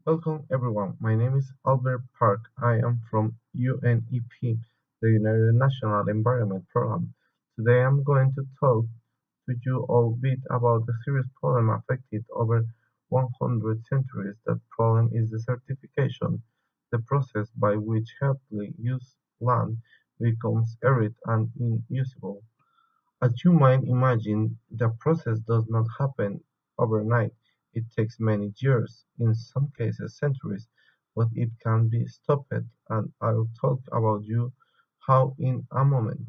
Welcome everyone. My name is Albert Park. I am from UNEP, the United National Environment Program. Today I'm going to talk to you all bit about a serious problem affected over 100 centuries. That problem is desertification, the process by which healthily used land becomes arid and unusable. As you might imagine, the process does not happen overnight; it takes many years, in some cases centuries, but it can be stopped, and I'll talk about you how in a moment.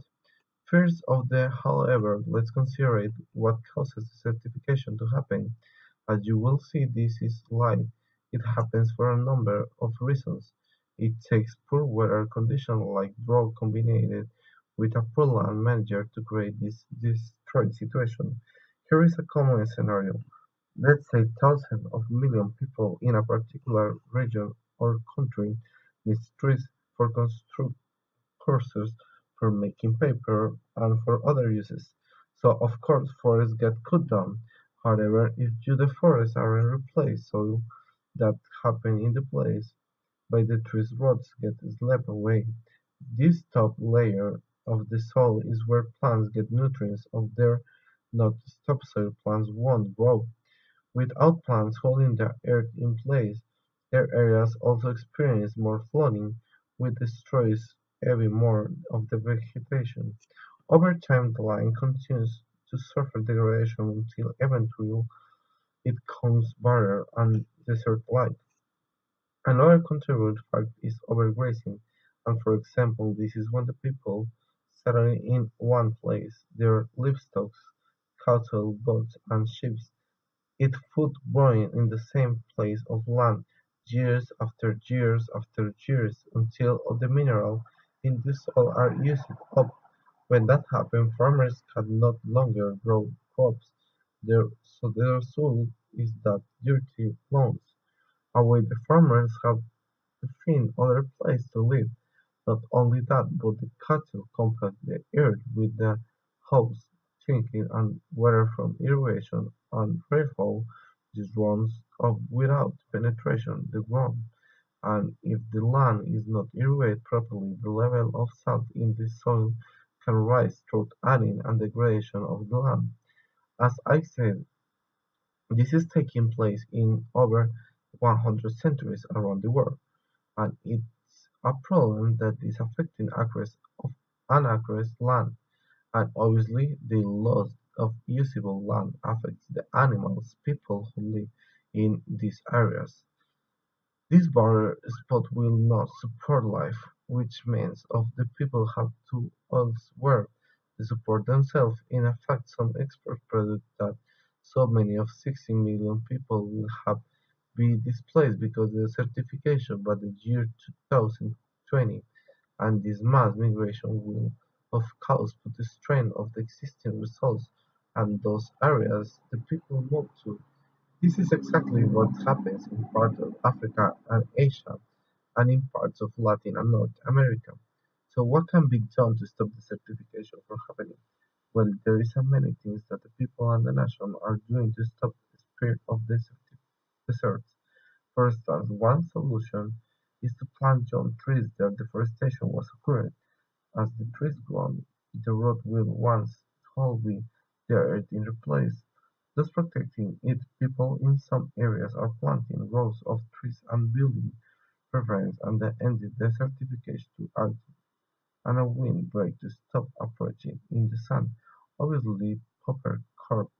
First of the however, let's consider what causes desertification to happen. As you will see this is slide, it happens for a number of reasons. It takes poor weather conditions like drought combined with a poor land manager to create this destroyed situation. Here is a common scenario. Let's say thousands of million people in a particular region or country need trees for construction courses, for making paper, and for other uses. So of course forests get cut down. However, if you the forests aren't replaced, so that happen in the place by the trees roots get swept away. This top layer of the soil is where plants get nutrients of their not topsoil plants won't grow. Without plants holding the earth in place, their areas also experience more flooding, which destroys even more of the vegetation. Over time, the land continues to suffer degradation until eventually it becomes barren and desert-like. Another contributing factor is overgrazing, and for example, this is when the people settle in one place, their livestock, cattle, goats, and sheep eat food growing in the same place of land years after years after years until all the minerals in the soil are used up. When that happens, farmers can no longer grow crops, so the result is that dirty lands. Away the farmers have to find other place to live. Not only that, but the cattle compact the earth with the house, drinking and water from irrigation and rainfall just runs off without penetration the ground, and if the land is not irrigated properly, the level of salt in the soil can rise through adding and degradation of the land. As I said, this is taking place in over 100 centuries around the world, and it's a problem that is affecting acres of unacres land, and obviously the loss of usable land affects the animals, people who live in these areas. This border spot will not support life, which means of the people have to elsewhere to support themselves. In effect, some experts predict that so many of 60 million people will have be displaced because of the certification by the year 2020, and this mass migration will of course put the strain of the existing resources and those areas the people move to. This is exactly what happens in parts of Africa and Asia, and in parts of Latin and North America. So what can be done to stop desertification from happening? Well, there is many things that the people and the nation are doing to stop the spread of deserts. For instance, one solution is to plant young trees where deforestation was occurring. As the trees grow, the root will once wholly the earth in place, thus protecting it. People in some areas are planting rows of trees and building preference and the ended desertification to act and a windbreak to stop approaching in the sun. Obviously, proper crop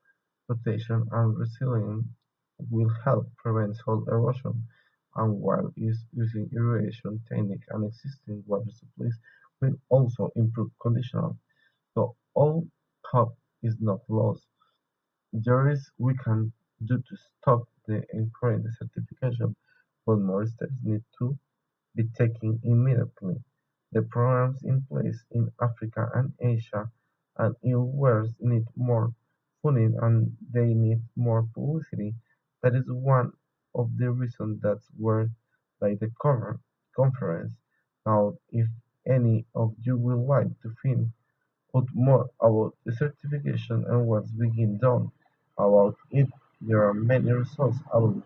rotation and resilience will help prevent soil erosion, and while using irrigation techniques and existing water supplies will also improve conditions. So all hope is not lost. There is we can do to stop the incurring desertification, but more steps need to be taken immediately. The programs in place in Africa and Asia and elsewhere need more funding and they need more publicity. That is one of the reasons that's where like the cover conference. Now if any of you would like to find out more about the certification and what's being done about it, there are many resources available.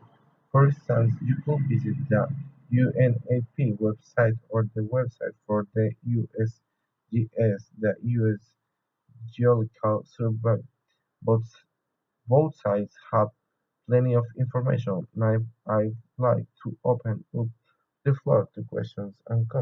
For instance, you could visit the UNEP website or the website for the USGS, the US Geological Survey. Both both sites have plenty of information, and I'd like to open up the floor to questions and comments.